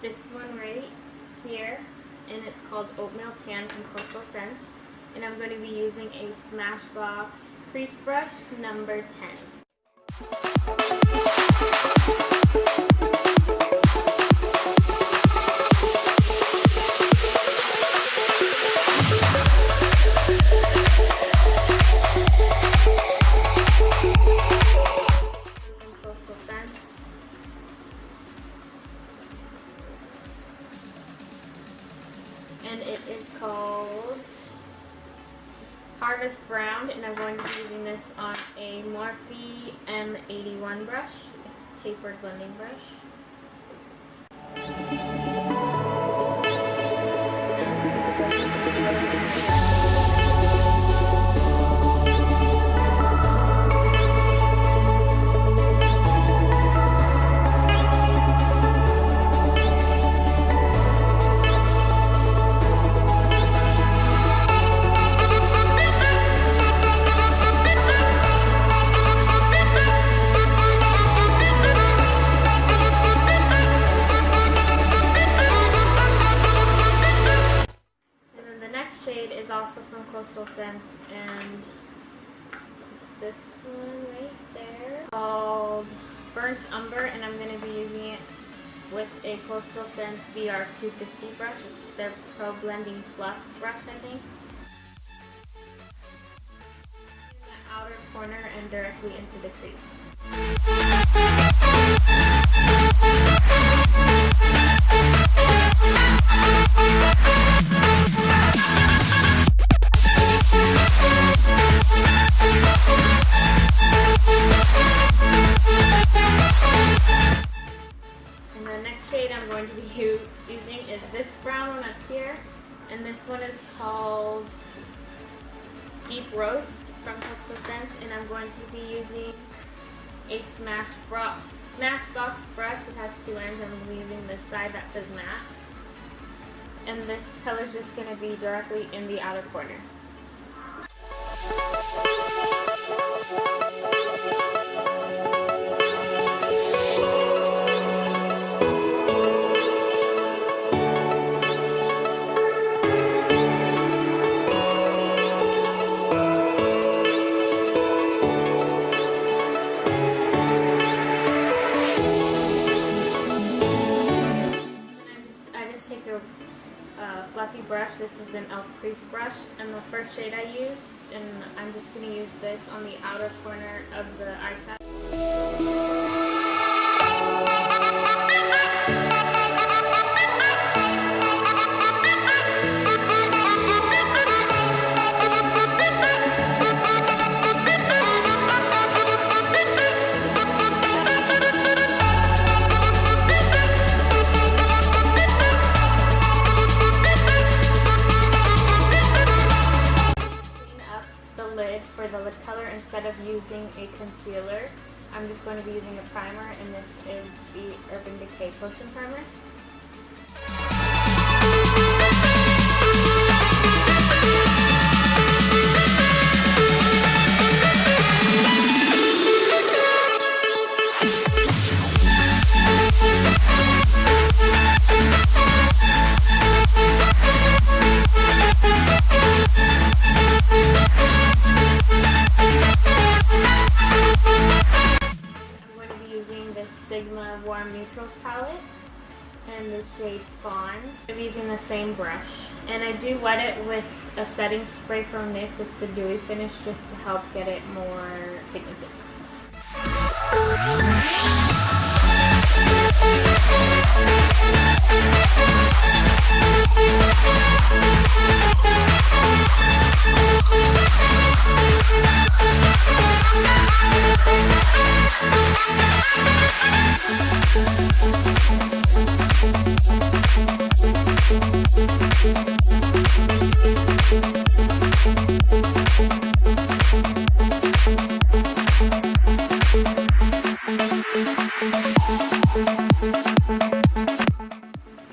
this one right here, and it's called Oatmeal Tan from Coastal Scents. And I'm going to be using a Smashbox crease brush number 10. And it is called Harvest Brown, and I'm going to be using this on a Morphe M81 brush, a tapered blending brush. Is also from Coastal Scents, and this one right there called Burnt Umber, and I'm going to be using it with a Coastal Scents VR250 brush. It's their Pro Blending Fluff brush, I think. In the outer corner and directly into the crease. I'm going to be using is this brown one up here, and this one is called Deep Roast from Coastal Scents, and I'm going to be using a Smashbox brush. It has two ends. I'm going to be using this side that says matte, and this color is just going to be directly in the outer corner. Fluffy brush. This is an elf crease brush, and the first shade I used, and I'm just going to use this on the outer corner of the eyeshadow. For the lid color, instead of using a concealer, I'm just going to be using a primer, and this is the Urban Decay Potion Primer. Warm Neutrals palette and the shade Fawn. I'm using the same brush, and I do wet it with a setting spray from NYX. It's the Dewy Finish, just to help get it more pigmented.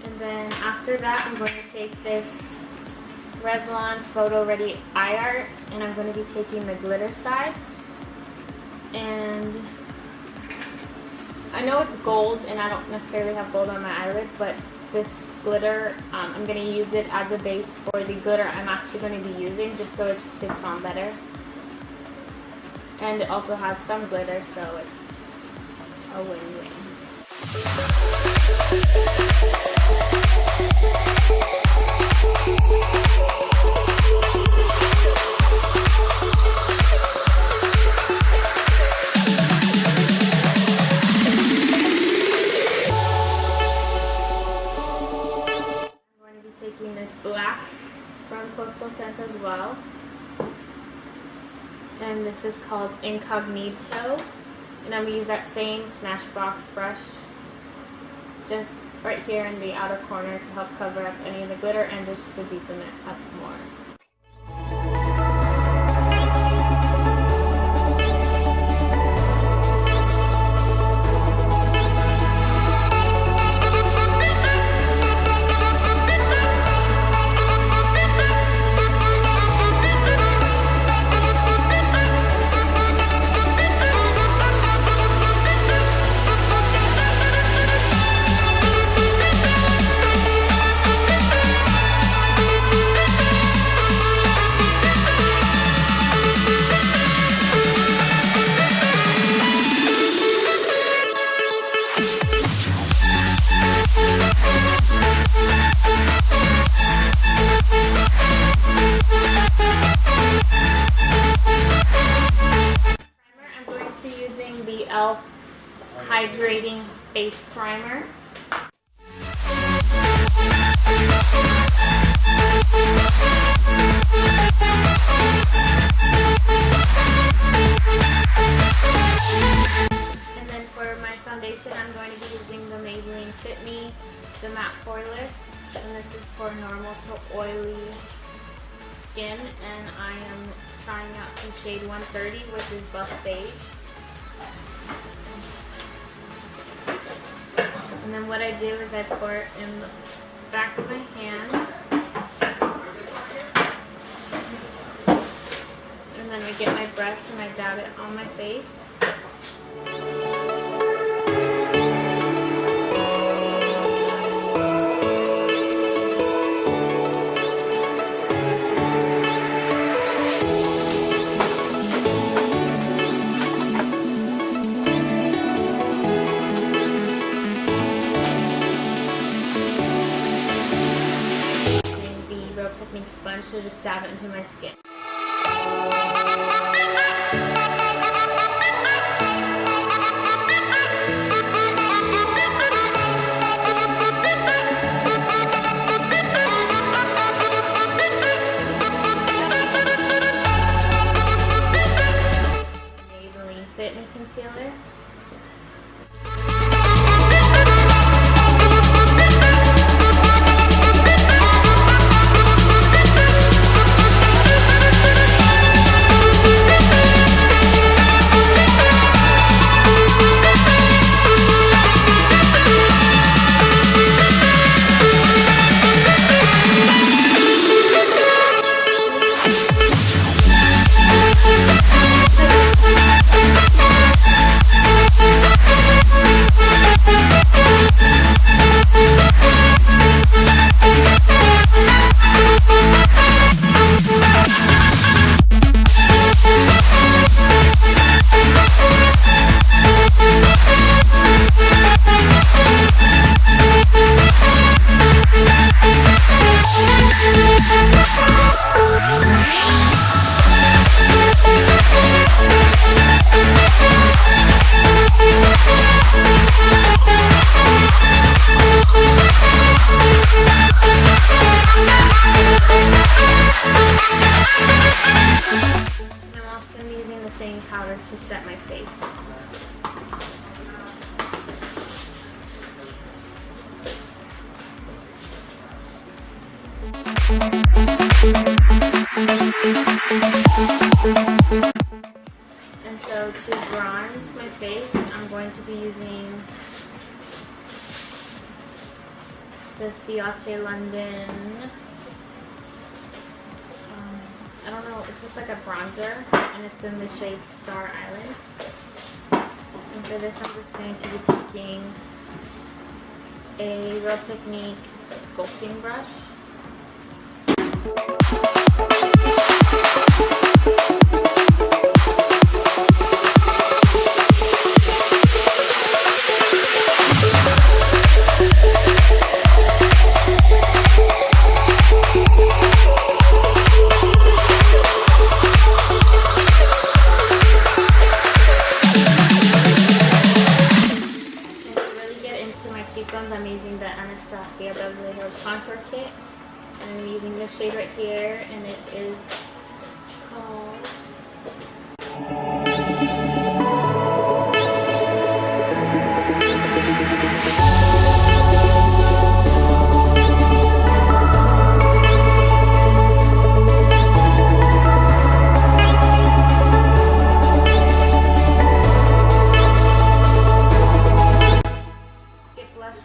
And then after that, I'm going to take this Revlon photoready eye art, and I'm going to be taking the glitter side. And I know it's gold, and I don't necessarily have gold on my eyelid, but this glitter. I'm going to use it as a base for the glitter I'm actually going to be using, just so it sticks on better. And it also has some glitter, so it's a win-win. Taking this black from Coastal Scents as well, and this is called Incognito, and I'm going to use that same Smashbox brush just right here in the outer corner to help cover up any of the glitter and just to deepen it up more. Hydrating Face Primer. And then for my foundation, I'm going to be using the Maybelline Fit, the Matte Poreless, and this is for normal to oily skin, and I am trying out the shade 130, which is buff beige. And then what I do is I pour it in the back of my hand. And then I get my brush and I dab it on my face. Sponge to just dab it into my skin. Maybelline Fit Concealer. Powder to set my face. And so to bronze my face, I'm going to be using the Ciate London. I don't know, it's just like a bronzer, and it's in the shade Star Island. And for this, I'm just going to be taking a Real Techniques sculpting brush. I'm using the contour kit, and I'm using this shade right here, and it is called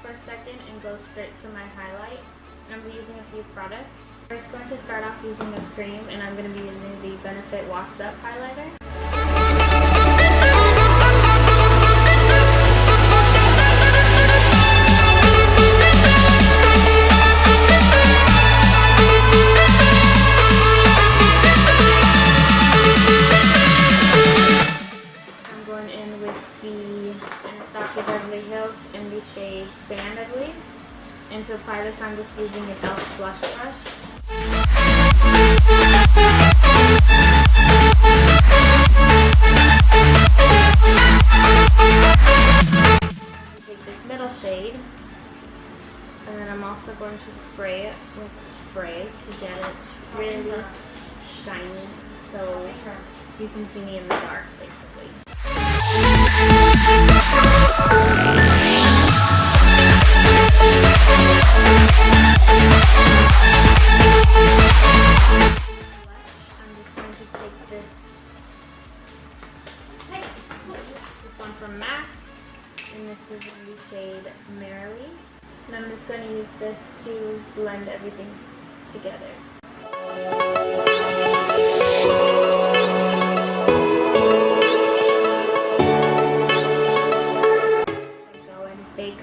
for a second and go straight to my highlight. And I'm using a few products. I'm just going to start off using a cream, and I'm going to be using the Benefit Walks Up highlighter. I'm going in with the Beverly Hills in the shade Sand, I believe. And to apply this, I'm just using an e.l.f. blush brush. Take this middle shade, and then I'm also going to spray it with spray to get it really shiny, so you can see me in the dark, basically. I'm just going to take this one from MAC, and this is in the shade Merrily. And I'm just going to use this to blend everything together.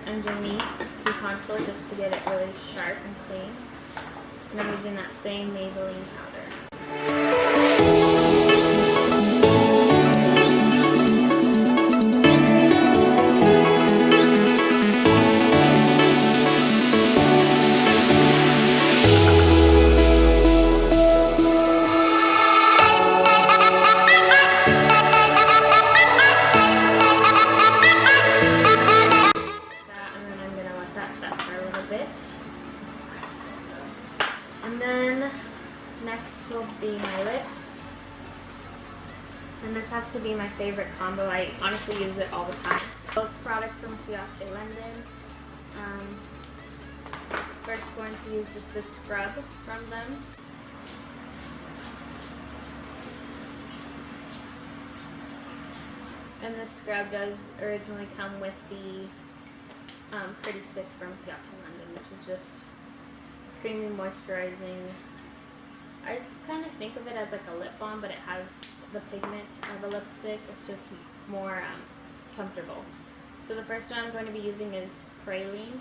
Underneath the contour just to get it really sharp and clean. And I'm using that same Maybelline powder. And then next will be my lips, and this has to be my favorite combo. I honestly use it all the time. Both products from Ciate London. First going to use just this scrub from them. And this scrub does originally come with the Pretty Stix from Ciate London, which is just creamy moisturizing. I kind of think of it as like a lip balm, but it has the pigment of a lipstick. It's just more comfortable. So the first one I'm going to be using is Praline.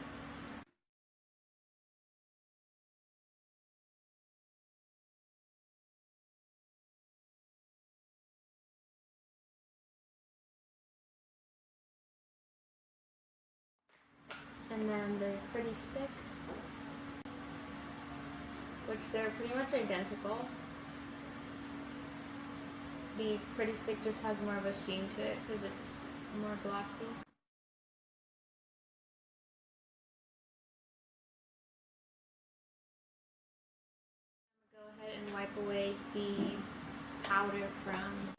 And then the Pretty Stick, which they're pretty much identical. The Pretty Stick just has more of a sheen to it because it's more glossy. I'm going to go ahead and wipe away the powder from